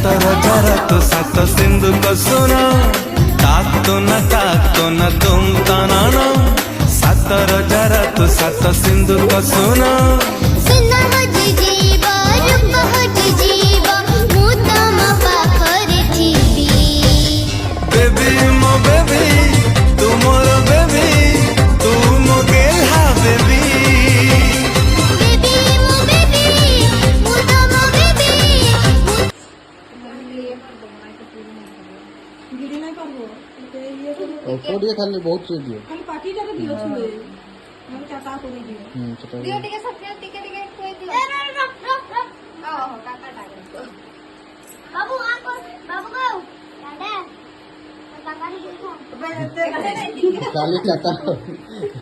जरा तो सात सिंधु को सुनो ताकतो न तुम ताना सातर जरा तो सात सिंधु को सुनो बेबी मो बेबी तू मोर बेबी तू मो गेल्हा बेबी দিয়ে খালি বহুত দিও খালি পাটিটাকে দিও ছুঁড়ে মানে চাটা করে দিও সেটা দিও টিকে সব টিকে কই দিও ওহ কাকা টাকা বাবু আको বাবু গো দাদা কাকা নি দিও খালি টাকা